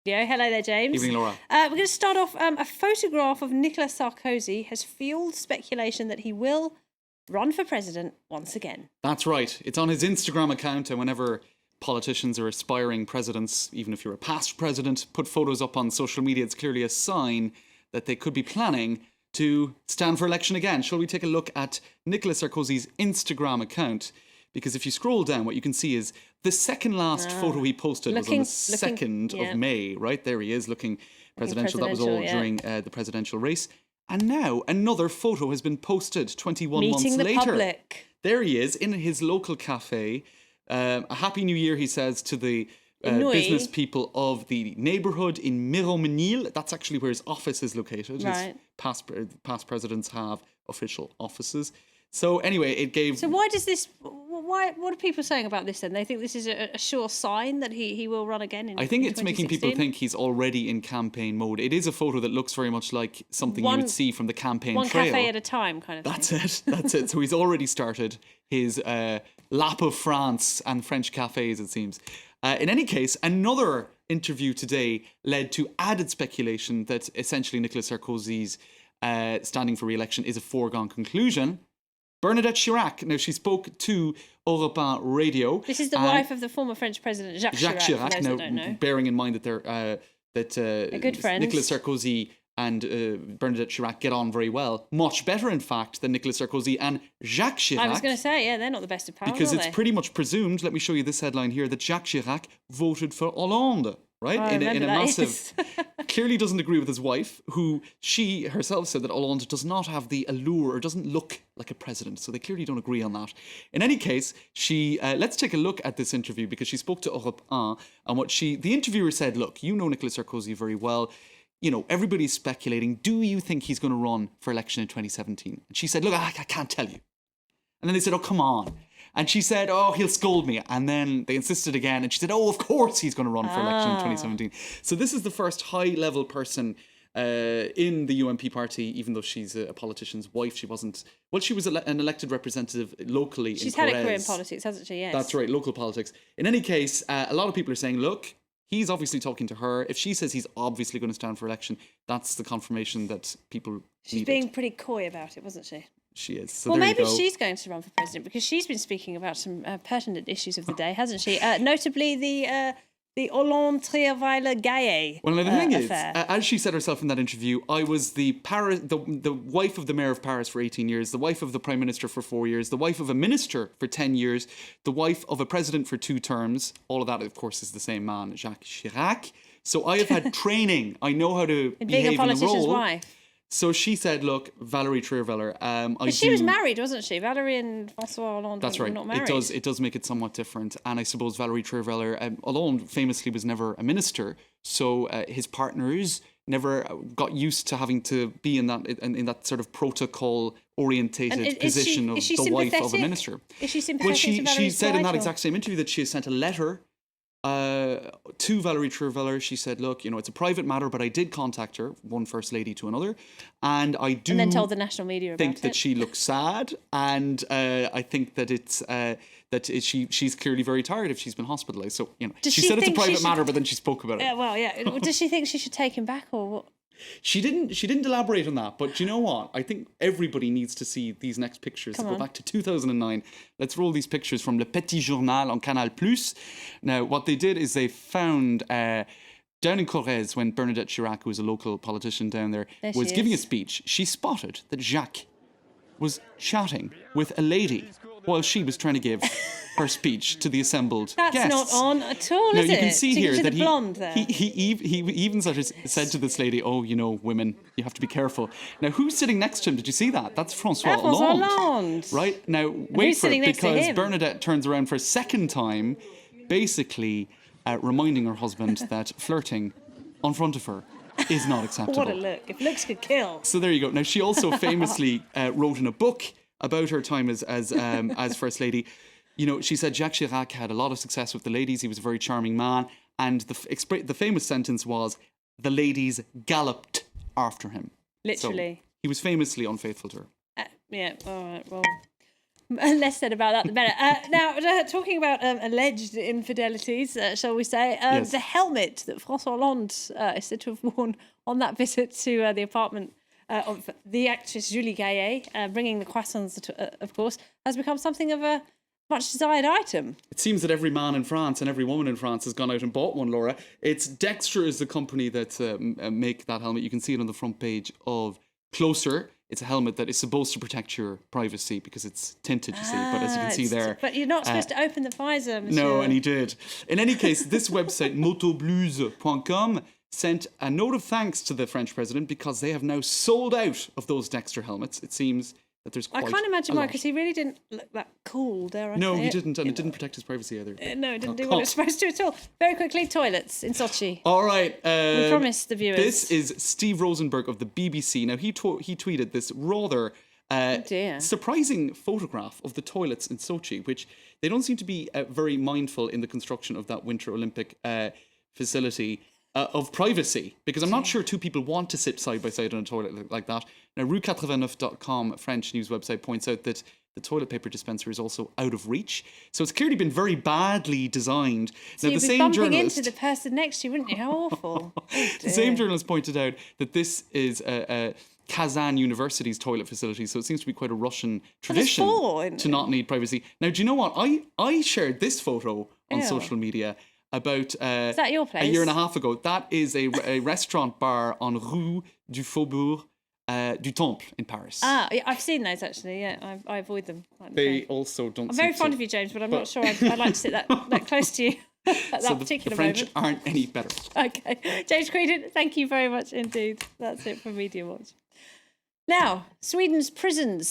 Yeah, hello there, James. Evening, Laura. We're going to start off. A photograph of Nicolas Sarkozy has fueled speculation that he will run for president once again. That's right. It's on his Instagram account, and whenever politicians or aspiring presidents, even if you're a past president, put photos up on social media, it's clearly a sign that they could be planning to stand for election again. Shall we take a look at Nicolas Sarkozy's Instagram account? Because if you scroll down, what you can see is the second last photo he posted was on the 2nd of May, right? There he is, looking presidential. That was all during the presidential race. And now another photo has been posted 21 months later. Meeting the public. There he is in his local cafe. A happy new year, he says, to the business people of the neighbourhood in Miromesnil. That's actually where his office is located. Right. His past presidents have official offices. So anyway, it gave... So why does this... What are people saying about this then? They think this is a sure sign that he will run again in I think it's 2016? making people think he's already in campaign mode. It is a photo that looks very much like something you would see from the campaign trail. One cafe at a time kind of thing. That's it. it. So he's already started his lap of France and French cafes, it seems. In any case, another interview today led to added speculation that essentially Nicolas Sarkozy's standing for re-election is a foregone conclusion. Bernadette Chirac, now she spoke to Europe 1 Radio. This is the wife of the former French president, Jacques Chirac. For those that don't know. Bearing in mind that they're good friends. Nicolas Sarkozy and Bernadette Chirac get on very well, much better in fact than Nicolas Sarkozy and Jacques Chirac. I was going to say, yeah, they're not the best of pals, because it's pretty much presumed. Let me show you this headline here: that Jacques Chirac voted for Hollande. Right? In a massive... clearly doesn't agree with his wife, who she herself said that Hollande does not have the allure or doesn't look like a president. So they clearly don't agree on that. In any case, she... let's take a look at this interview because she spoke to Europe 1 and what the interviewer said, look, you know Nicolas Sarkozy very well. You know, everybody's speculating. Do you think he's going to run for election in 2017? And she said, look, I can't tell you. And then they said, oh, come on. And she said, oh, he'll scold me. And then they insisted again. And she said, oh, of course he's going to run for election in 2017. So this is the first high-level person in the UMP party, even though she's a politician's wife. She wasn't... Well, she was an elected representative locally in Corrèze. She's had a career in politics, hasn't she? Yes. That's right, local politics. In any case, a lot of people are saying, look, he's obviously talking to her. If she says he's obviously going to stand for election, that's the confirmation that people She's being pretty coy about it, wasn't she? She is. So well, maybe she's going to run for president because she's been speaking about some pertinent issues of the day, hasn't she? Notably the Valerie Trierweiler Gaillet Well, the thing is, affair. as she said herself in that interview, I was the wife of the mayor of Paris for 18 years, the wife of the prime minister for 4 years, the wife of a minister for 10 years, the wife of a president for 2 terms. All of that, of course, is the same man, Jacques Chirac. So I have had training. I know how to behave in the role. Wife. So she said, look, Valerie Trierweiler, But she was married, wasn't she? Valerie and François Hollande were not married. It does make it somewhat different. And I suppose Valerie Trierweiler, Hollande famously was never a minister. So his partners never got used to having to be in that sort of protocol-orientated position of the wife of a minister. Is she sympathetic to Valerie's she said in that wife, exact same interview that she has sent a letter to Valerie Trierweiler. She said, look, it's a private matter, but I did contact her, one first lady to another, and I do... And then told the national media about it. think that she looks sad, and I think that she's clearly very tired if she's been hospitalised. So, she said it's a private matter, but then she spoke about it. Yeah, well, yeah. Does she think she should take him back, or what? She didn't elaborate on that, but you know what? I think everybody needs to see these next pictures. Go back to 2009. Let's roll these pictures from Le Petit Journal on Canal+. Now, what they did is they found down in Corrèze, when Bernadette Chirac, who was a local politician down there was giving a speech, she spotted that Jacques was chatting with a lady while she was trying to give her speech to the assembled guests. That's not on at all, is it? Now, you can see here that he even sort of said to this lady, oh, women, you have to be careful. Now, who's sitting next to him? Did you see that? That's François Hollande. Right? Now, wait for it, because Bernadette turns around for a second time, basically reminding her husband that flirting in front of her is not acceptable. What a look. If looks could kill. So there you go. Now, she also famously wrote in a book about her time as First Lady. She said Jacques Chirac had a lot of success with the ladies. He was a very charming man. And the famous sentence was, the ladies galloped after him. Literally. So he was famously unfaithful to her. Yeah, all right, well... Less said about that, the better. Now, talking about alleged infidelities, shall we say, Yes. the helmet that François Hollande is said to have worn on that visit to the apartment of the actress Julie Gaillet, bringing the croissants, of course, has become something of a much desired item. It seems that every man in France and every woman in France has gone out and bought one, Laura. It's Dexter is the company that make that helmet. You can see it on the front page of Closer. It's a helmet that is supposed to protect your privacy because it's tinted, you see. But as you can see there... But you're not supposed to open the visor, monsieur. No, and he did. In any case, this website, motoblues.com, sent a note of thanks to the French president because they have now sold out of those Dexter helmets. It seems that there's quite I can't imagine a why, lot. because he really didn't look that cool, dare I No, say he it? didn't, and it didn't protect his privacy either. No, it didn't do what it was supposed to at all. Very quickly, toilets in Sochi. All right. We promised the viewers. This is Steve Rosenberg of the BBC. Now, he tweeted this rather surprising photograph of the toilets in Sochi, which they don't seem to be very mindful in the construction of that Winter Olympic facility of privacy, because I'm not sure two people want to sit side by side on a toilet like that. Now, rue89.com, French news website, points out that the toilet paper dispenser is also out of reach. So it's clearly been very badly designed. So now, you'd the be same bumping journalist, into the person next to you, wouldn't you? How awful. the same journalist pointed out that this is Kazan University's toilet facility, so it seems to be quite a Russian tradition to not need privacy. Now, do you know what? I shared this photo on social media about is that your place? a year and a half ago. That is a restaurant bar on Rue du Faubourg du Temple in Paris. Ah, yeah, I've seen those actually. Yeah, I avoid them. They also don't. I'm very fond of you, James, but I'm not sure I'd like to sit that close to you at that particular the French moment. aren't any better. Okay, James Creedon, thank you very much indeed. That's it for Media Watch. Now, Sweden's prisons